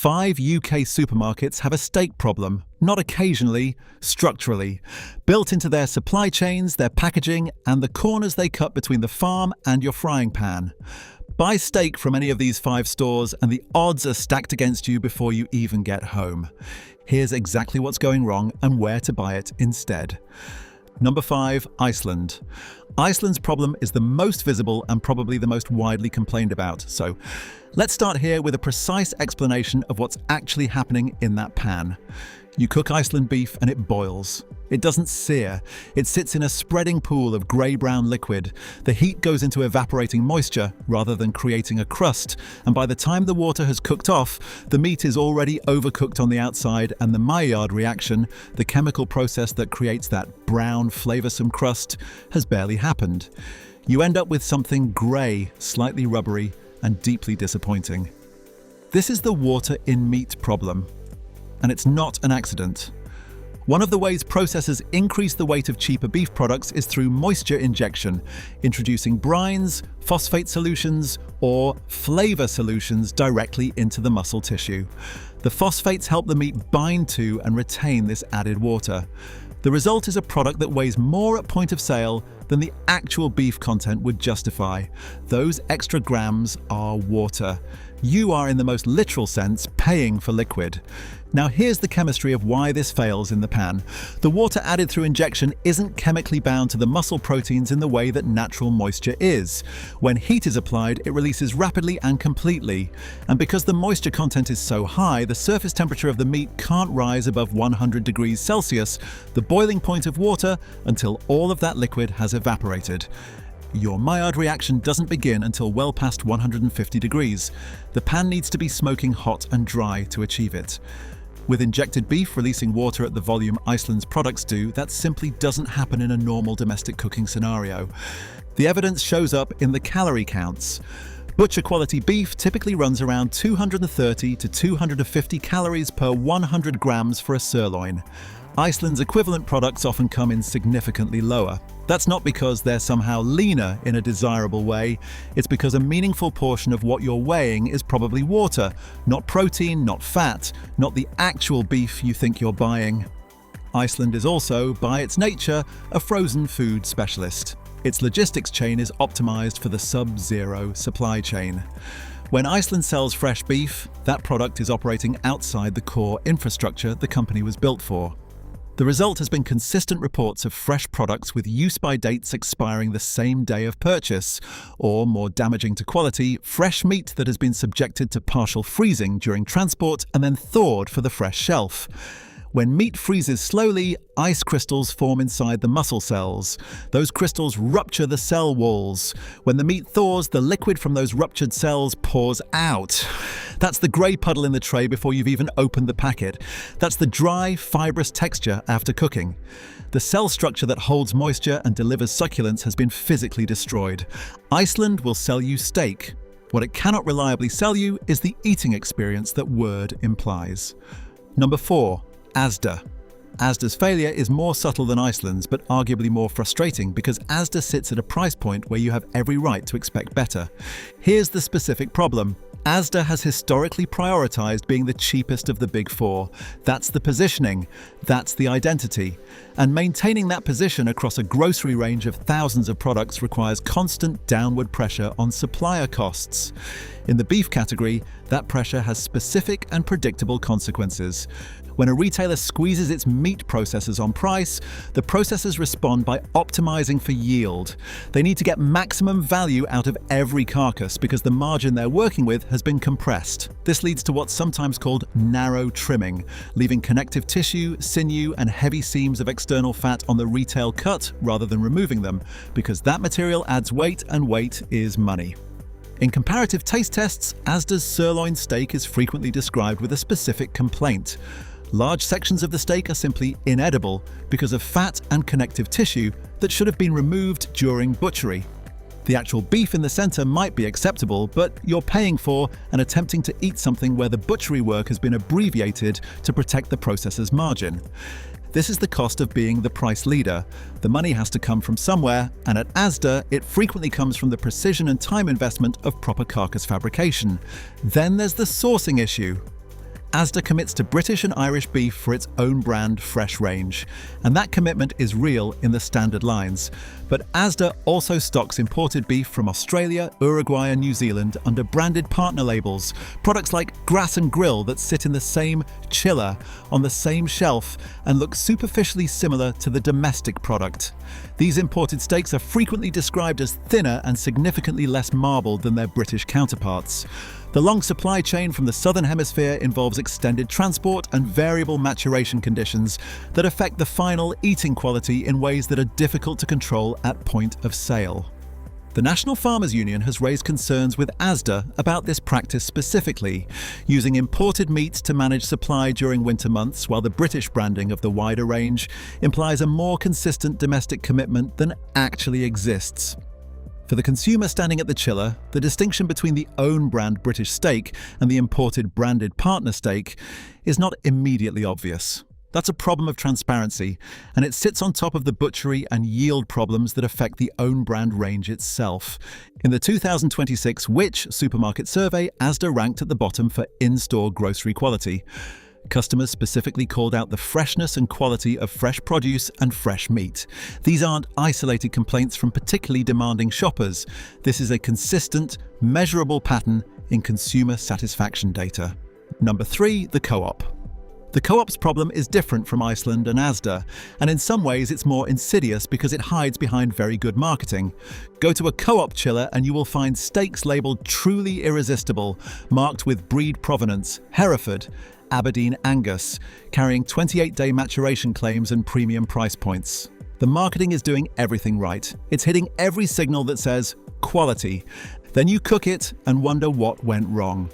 5 UK supermarkets have a steak problem, not occasionally, structurally, built into their supply chains, their packaging, and the corners they cut between the farm and your frying pan. Buy steak from any of these 5 stores and the odds are stacked against you before you even get home. Here's exactly what's going wrong and where to buy it instead. Number 5, Iceland. Iceland's problem is the most visible and probably the most widely complained about. So let's start here with a precise explanation of what's actually happening in that pan. You cook Iceland beef and it boils. It doesn't sear. It sits in a spreading pool of grey-brown liquid. The heat goes into evaporating moisture rather than creating a crust, and by the time the water has cooked off, the meat is already overcooked on the outside, and the Maillard reaction, the chemical process that creates that brown, flavoursome crust, has barely happened. You end up with something grey, slightly rubbery, and deeply disappointing. This is the water in meat problem, and it's not an accident. One of the ways processors increase the weight of cheaper beef products is through moisture injection, introducing brines, phosphate solutions, or flavor solutions directly into the muscle tissue. The phosphates help the meat bind to and retain this added water. The result is a product that weighs more at point of sale than the actual beef content would justify. Those extra grams are water. You are, in the most literal sense, paying for liquid. Now here's the chemistry of why this fails in the pan. The water added through injection isn't chemically bound to the muscle proteins in the way that natural moisture is. When heat is applied, it releases rapidly and completely. And because the moisture content is so high, the surface temperature of the meat can't rise above 100 degrees Celsius, the boiling point of water, until all of that liquid has evaporated. Your Maillard reaction doesn't begin until well past 150 degrees. The pan needs to be smoking hot and dry to achieve it. With injected beef releasing water at the volume Iceland's products do, that simply doesn't happen in a normal domestic cooking scenario. The evidence shows up in the calorie counts. Butcher quality beef typically runs around 230 to 250 calories per 100 grams for a sirloin. Iceland's equivalent products often come in significantly lower. That's not because they're somehow leaner in a desirable way, it's because a meaningful portion of what you're weighing is probably water, not protein, not fat, not the actual beef you think you're buying. Iceland is also, by its nature, a frozen food specialist. Its logistics chain is optimized for the sub-zero supply chain. When Iceland sells fresh beef, that product is operating outside the core infrastructure the company was built for. The result has been consistent reports of fresh products with use-by dates expiring the same day of purchase, or, more damaging to quality, fresh meat that has been subjected to partial freezing during transport and then thawed for the fresh shelf. When meat freezes slowly, ice crystals form inside the muscle cells. Those crystals rupture the cell walls. When the meat thaws, the liquid from those ruptured cells pours out. That's the grey puddle in the tray before you've even opened the packet. That's the dry, fibrous texture after cooking. The cell structure that holds moisture and delivers succulence has been physically destroyed. Iceland will sell you steak. What it cannot reliably sell you is the eating experience that word implies. Number 4. Asda. Asda's failure is more subtle than Iceland's, but arguably more frustrating because Asda sits at a price point where you have every right to expect better. Here's the specific problem. Asda has historically prioritized being the cheapest of the big 4. That's the positioning, that's the identity. And maintaining that position across a grocery range of thousands of products requires constant downward pressure on supplier costs. In the beef category, that pressure has specific and predictable consequences. When a retailer squeezes its meat processors on price, the processors respond by optimizing for yield. They need to get maximum value out of every carcass because the margin they're working with has been compressed. This leads to what's sometimes called narrow trimming, leaving connective tissue, sinew, and heavy seams of external fat on the retail cut rather than removing them, because that material adds weight and weight is money. In comparative taste tests, Asda's sirloin steak is frequently described with a specific complaint. Large sections of the steak are simply inedible because of fat and connective tissue that should have been removed during butchery. The actual beef in the center might be acceptable, but you're paying for and attempting to eat something where the butchery work has been abbreviated to protect the processor's margin. This is the cost of being the price leader. The money has to come from somewhere, and at Asda, it frequently comes from the precision and time investment of proper carcass fabrication. Then there's the sourcing issue. Asda commits to British and Irish beef for its own brand fresh range, and that commitment is real in the standard lines. But Asda also stocks imported beef from Australia, Uruguay and New Zealand under branded partner labels, products like Grass and Grill that sit in the same chiller on the same shelf and look superficially similar to the domestic product. These imported steaks are frequently described as thinner and significantly less marbled than their British counterparts. The long supply chain from the Southern Hemisphere involves extended transport and variable maturation conditions that affect the final eating quality in ways that are difficult to control at point of sale. The National Farmers Union has raised concerns with Asda about this practice specifically, using imported meat to manage supply during winter months, while the British branding of the wider range implies a more consistent domestic commitment than actually exists. For the consumer standing at the chiller, the distinction between the own brand British steak and the imported branded partner steak is not immediately obvious. That's a problem of transparency, and it sits on top of the butchery and yield problems that affect the own brand range itself. In the 2026 Which? Supermarket survey, Asda ranked at the bottom for in-store grocery quality. Customers specifically called out the freshness and quality of fresh produce and fresh meat. These aren't isolated complaints from particularly demanding shoppers. This is a consistent, measurable pattern in consumer satisfaction data. Number 3, the co-op. The co-op's problem is different from Iceland and Asda, and in some ways it's more insidious because it hides behind very good marketing. Go to a co-op chiller and you will find steaks labelled truly irresistible, marked with breed provenance, Hereford, Aberdeen Angus, carrying 28-day maturation claims and premium price points. The marketing is doing everything right. It's hitting every signal that says quality. Then you cook it and wonder what went wrong.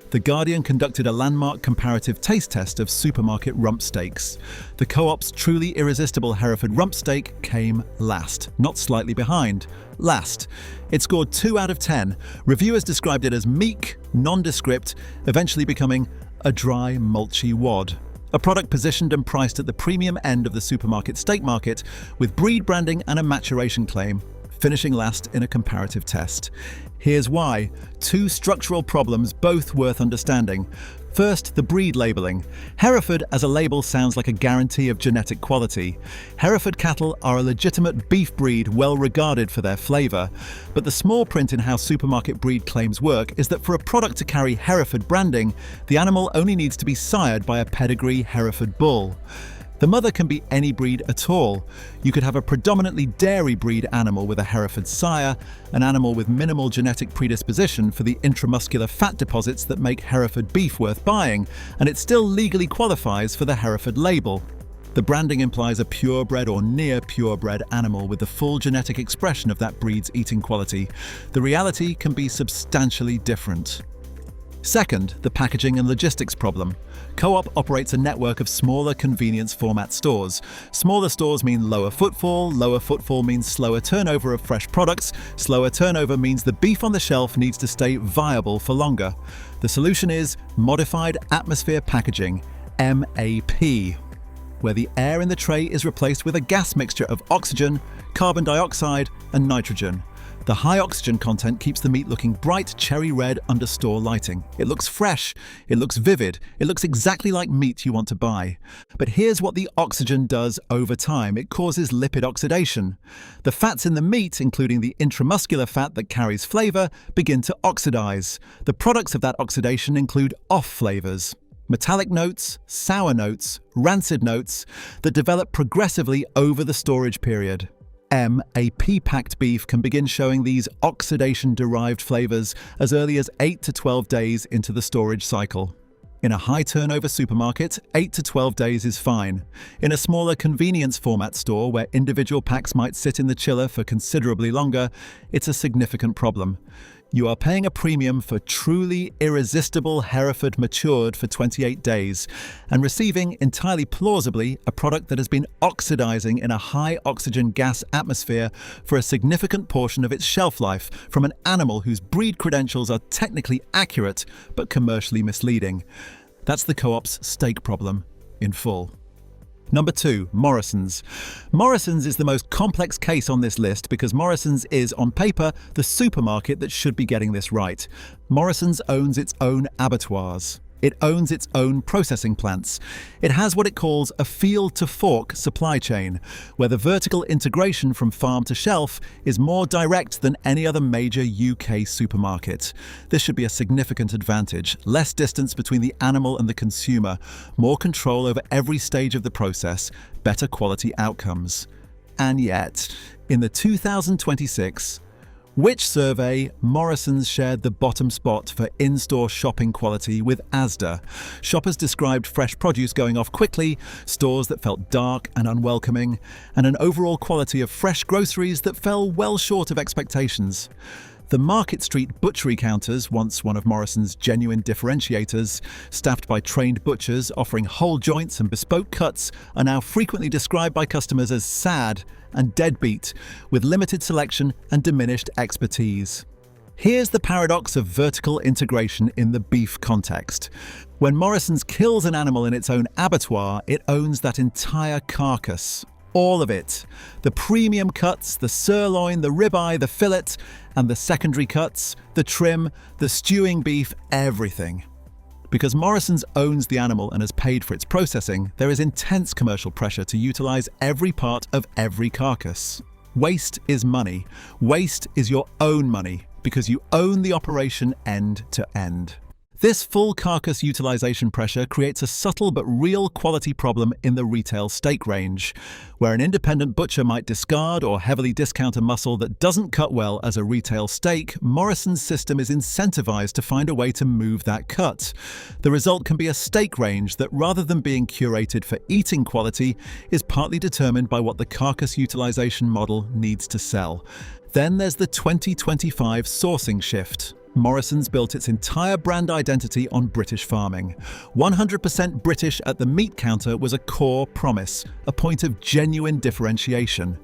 The Guardian conducted a landmark comparative taste test of supermarket rump steaks. The co-op's truly irresistible Hereford rump steak came last, not slightly behind, last. It scored 2 out of 10. Reviewers described it as meek, nondescript, eventually becoming a dry, mulchy wad. A product positioned and priced at the premium end of the supermarket steak market, with breed branding and a maturation claim, finishing last in a comparative test. Here's why. 2 structural problems, both worth understanding. First, the breed labelling. Hereford as a label sounds like a guarantee of genetic quality. Hereford cattle are a legitimate beef breed well regarded for their flavour. But the small print in how supermarket breed claims work is that for a product to carry Hereford branding, the animal only needs to be sired by a pedigree Hereford bull. The mother can be any breed at all. You could have a predominantly dairy breed animal with a Hereford sire, an animal with minimal genetic predisposition for the intramuscular fat deposits that make Hereford beef worth buying, and it still legally qualifies for the Hereford label. The branding implies a purebred or near purebred animal with the full genetic expression of that breed's eating quality. The reality can be substantially different. Second, the packaging and logistics problem. Co-op operates a network of smaller convenience format stores. Smaller stores mean lower footfall means slower turnover of fresh products, slower turnover means the beef on the shelf needs to stay viable for longer. The solution is modified atmosphere packaging, MAP, where the air in the tray is replaced with a gas mixture of oxygen, carbon dioxide and nitrogen. The high oxygen content keeps the meat looking bright cherry red under store lighting. It looks fresh, it looks vivid, it looks exactly like meat you want to buy. But here's what the oxygen does over time. It causes lipid oxidation. The fats in the meat, including the intramuscular fat that carries flavour, begin to oxidize. The products of that oxidation include off flavours. Metallic notes, sour notes, rancid notes that develop progressively over the storage period. MAP-packed beef can begin showing these oxidation-derived flavours as early as 8 to 12 days into the storage cycle. In a high-turnover supermarket, 8 to 12 days is fine. In a smaller convenience format store where individual packs might sit in the chiller for considerably longer, it's a significant problem. You are paying a premium for truly irresistible Hereford matured for 28 days and receiving, entirely plausibly, a product that has been oxidizing in a high oxygen gas atmosphere for a significant portion of its shelf life from an animal whose breed credentials are technically accurate but commercially misleading. That's the co-op's steak problem in full. Number 2, Morrison's. Morrison's is the most complex case on this list because Morrison's is, on paper, the supermarket that should be getting this right. Morrison's owns its own abattoirs. It owns its own processing plants. It has what it calls a field-to-fork supply chain, where the vertical integration from farm to shelf is more direct than any other major UK supermarket. This should be a significant advantage. Less distance between the animal and the consumer, more control over every stage of the process, better quality outcomes. And yet, in the 2026 Which survey, Morrison's shared the bottom spot for in-store shopping quality with Asda. Shoppers described fresh produce going off quickly, stores that felt dark and unwelcoming, and an overall quality of fresh groceries that fell well short of expectations. The Market Street butchery counters, once one of Morrison's genuine differentiators, staffed by trained butchers offering whole joints and bespoke cuts, are now frequently described by customers as sad and deadbeat, with limited selection and diminished expertise. Here's the paradox of vertical integration in the beef context. When Morrison's kills an animal in its own abattoir, it owns that entire carcass. All of it. The premium cuts, the sirloin, the ribeye, the fillet, and the secondary cuts, the trim, the stewing beef, everything. Because Morrison's owns the animal and has paid for its processing, there is intense commercial pressure to utilize every part of every carcass. Waste is money. Waste is your own money, because you own the operation end to end. This full carcass utilization pressure creates a subtle but real quality problem in the retail steak range, where an independent butcher might discard or heavily discount a muscle that doesn't cut well as a retail steak. Morrison's system is incentivized to find a way to move that cut. The result can be a steak range that, rather than being curated for eating quality, is partly determined by what the carcass utilization model needs to sell. Then there's the 2025 sourcing shift. Morrison's built its entire brand identity on British farming. 100% British at the meat counter was a core promise, a point of genuine differentiation.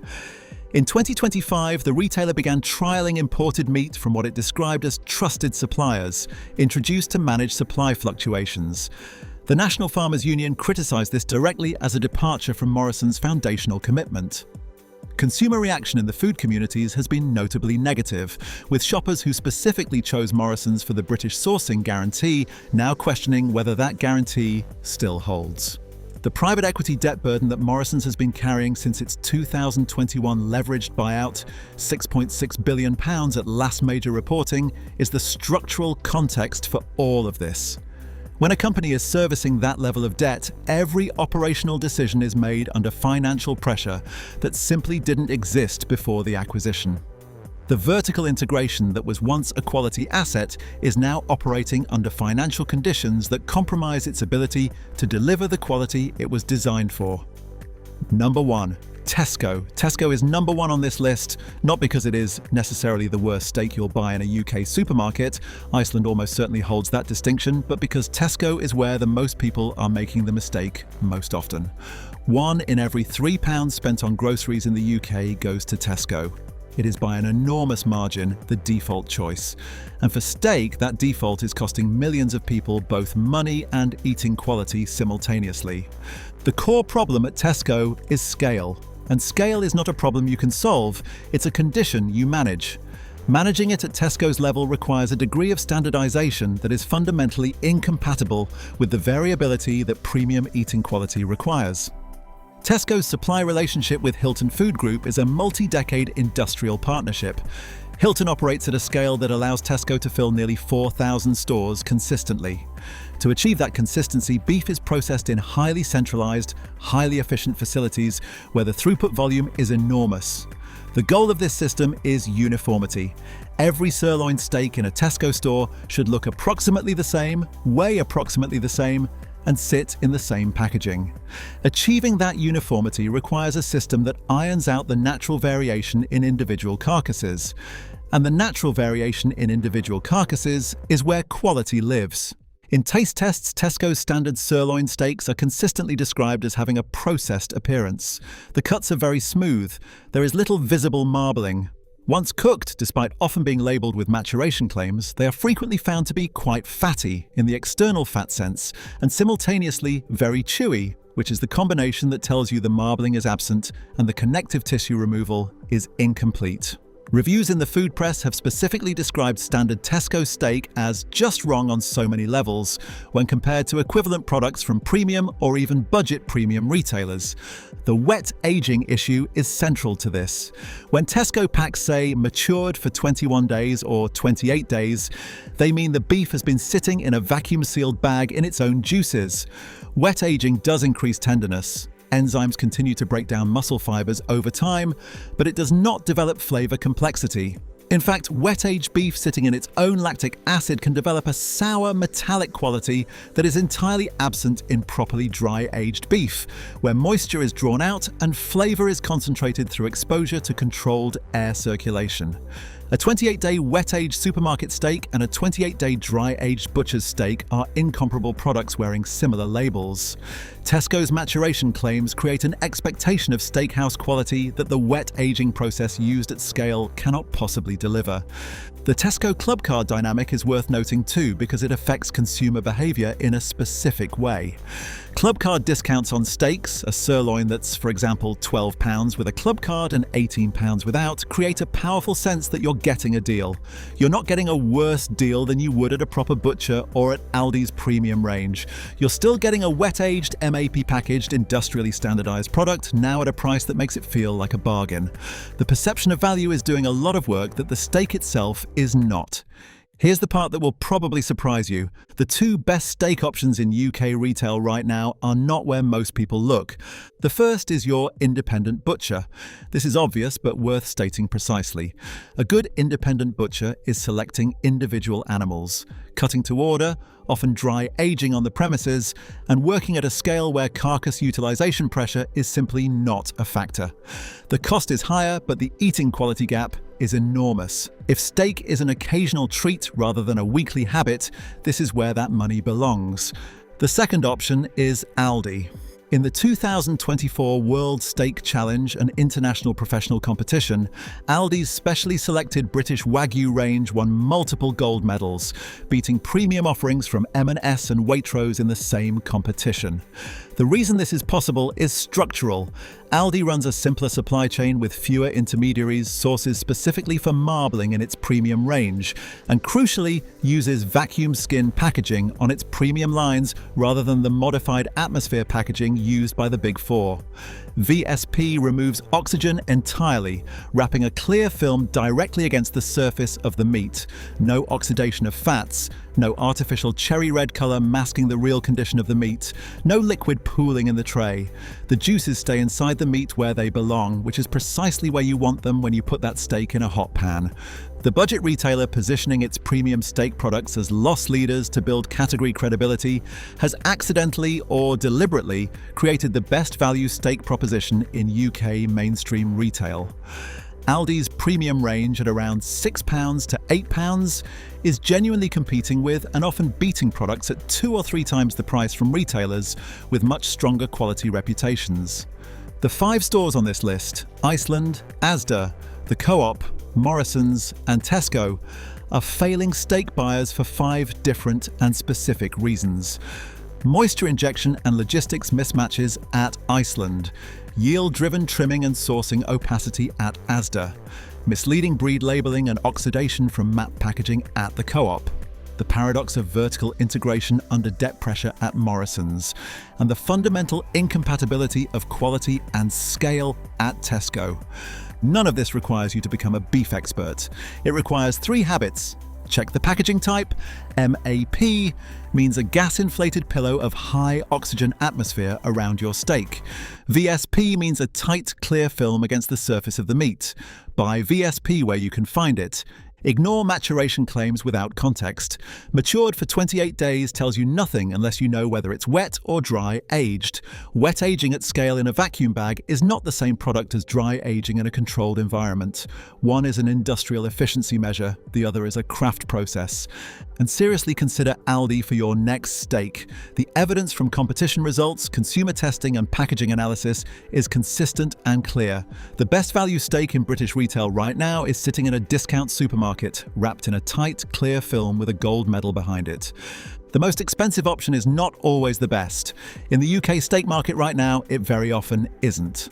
In 2025, the retailer began trialling imported meat from what it described as trusted suppliers, introduced to manage supply fluctuations. The National Farmers Union criticised this directly as a departure from Morrison's foundational commitment. Consumer reaction in the food communities has been notably negative, with shoppers who specifically chose Morrison's for the British sourcing guarantee now questioning whether that guarantee still holds. The private equity debt burden that Morrison's has been carrying since its 2021 leveraged buyout, £6.6 billion at last major reporting, is the structural context for all of this. When a company is servicing that level of debt, every operational decision is made under financial pressure that simply didn't exist before the acquisition. The vertical integration that was once a quality asset is now operating under financial conditions that compromise its ability to deliver the quality it was designed for. Number 1. Tesco. Tesco is number 1 on this list, not because it is necessarily the worst steak you'll buy in a UK supermarket. Iceland almost certainly holds that distinction, but because Tesco is where the most people are making the mistake most often. 1 in every £3 spent on groceries in the UK goes to Tesco. It is by an enormous margin the default choice. And for steak, that default is costing millions of people both money and eating quality simultaneously. The core problem at Tesco is scale. And scale is not a problem you can solve, it's a condition you manage. Managing it at Tesco's level requires a degree of standardization that is fundamentally incompatible with the variability that premium eating quality requires. Tesco's supply relationship with Hilton Food Group is a multi-decade industrial partnership. Hilton operates at a scale that allows Tesco to fill nearly 4,000 stores consistently. To achieve that consistency, beef is processed in highly centralized, highly efficient facilities where the throughput volume is enormous. The goal of this system is uniformity. Every sirloin steak in a Tesco store should look approximately the same, weigh approximately the same, and sit in the same packaging. Achieving that uniformity requires a system that irons out the natural variation in individual carcasses. And the natural variation in individual carcasses is where quality lives. In taste tests, Tesco's standard sirloin steaks are consistently described as having a processed appearance. The cuts are very smooth. There is little visible marbling. Once cooked, despite often being labelled with maturation claims, they are frequently found to be quite fatty in the external fat sense, and simultaneously very chewy, which is the combination that tells you the marbling is absent and the connective tissue removal is incomplete. Reviews in the food press have specifically described standard Tesco steak as just wrong on so many levels when compared to equivalent products from premium or even budget premium retailers. The wet aging issue is central to this. When Tesco packs say matured for 21 days or 28 days, they mean the beef has been sitting in a vacuum-sealed bag in its own juices. Wet aging does increase tenderness. Enzymes continue to break down muscle fibers over time, but it does not develop flavor complexity. In fact, wet-aged beef sitting in its own lactic acid can develop a sour, metallic quality that is entirely absent in properly dry-aged beef, where moisture is drawn out and flavor is concentrated through exposure to controlled air circulation. A 28-day wet-aged supermarket steak and a 28-day dry-aged butcher's steak are incomparable products wearing similar labels. Tesco's maturation claims create an expectation of steakhouse quality that the wet aging process used at scale cannot possibly deliver. The Tesco club card dynamic is worth noting too because it affects consumer behavior in a specific way. Club card discounts on steaks, a sirloin that's, for example, £12 with a club card and £18 without, create a powerful sense that you're getting a deal. You're not getting a worse deal than you would at a proper butcher or at Aldi's premium range. You're still getting a wet-aged, MAP packaged, industrially standardized product, now at a price that makes it feel like a bargain. The perception of value is doing a lot of work that the steak itself is not. Here's the part that will probably surprise you. The two best steak options in UK retail right now are not where most people look. The first is your independent butcher. This is obvious but worth stating precisely. A good independent butcher is selecting individual animals, cutting to order, often dry aging on the premises, and working at a scale where carcass utilization pressure is simply not a factor. The cost is higher, but the eating quality gap is enormous. If steak is an occasional treat rather than a weekly habit, this is where that money belongs. The second option is Aldi. In the 2024 World Steak Challenge, an international professional competition, Aldi's specially selected British Wagyu range won multiple gold medals, beating premium offerings from M&S and Waitrose in the same competition. The reason this is possible is structural. Aldi runs a simpler supply chain with fewer intermediaries, sources specifically for marbling in its premium range, and crucially uses vacuum skin packaging on its premium lines rather than the modified atmosphere packaging used by the Big Four. VSP removes oxygen entirely, wrapping a clear film directly against the surface of the meat. No oxidation of fats, no artificial cherry red color masking the real condition of the meat, no liquid pooling in the tray. The juices stay inside the meat where they belong, which is precisely where you want them when you put that steak in a hot pan. The budget retailer positioning its premium steak products as loss leaders to build category credibility has accidentally or deliberately created the best value steak proposition in UK mainstream retail. Aldi's premium range at around £6 to £8 is genuinely competing with and often beating products at 2 or 3 times the price from retailers with much stronger quality reputations. The 5 stores on this list, Iceland, Asda, the Co-op, Morrison's and Tesco, are failing steak buyers for 5 different and specific reasons. Moisture injection and logistics mismatches at Iceland, yield-driven trimming and sourcing opacity at Asda, misleading breed labeling and oxidation from matte packaging at the Co-op, the paradox of vertical integration under depth pressure at Morrison's, and the fundamental incompatibility of quality and scale at Tesco. None of this requires you to become a beef expert. It requires 3 habits. Check the packaging type. MAP means a gas-inflated pillow of high oxygen atmosphere around your steak. VSP means a tight, clear film against the surface of the meat. Buy VSP where you can find it. Ignore maturation claims without context. Matured for 28 days tells you nothing unless you know whether it's wet or dry aged. Wet aging at scale in a vacuum bag is not the same product as dry aging in a controlled environment. One is an industrial efficiency measure, the other is a craft process. And seriously consider Aldi for your next steak. The evidence from competition results, consumer testing and packaging analysis is consistent and clear. The best value steak in British retail right now is sitting in a discount supermarket, wrapped in a tight, clear film with a gold medal behind it. The most expensive option is not always the best. In the UK steak market right now, it very often isn't.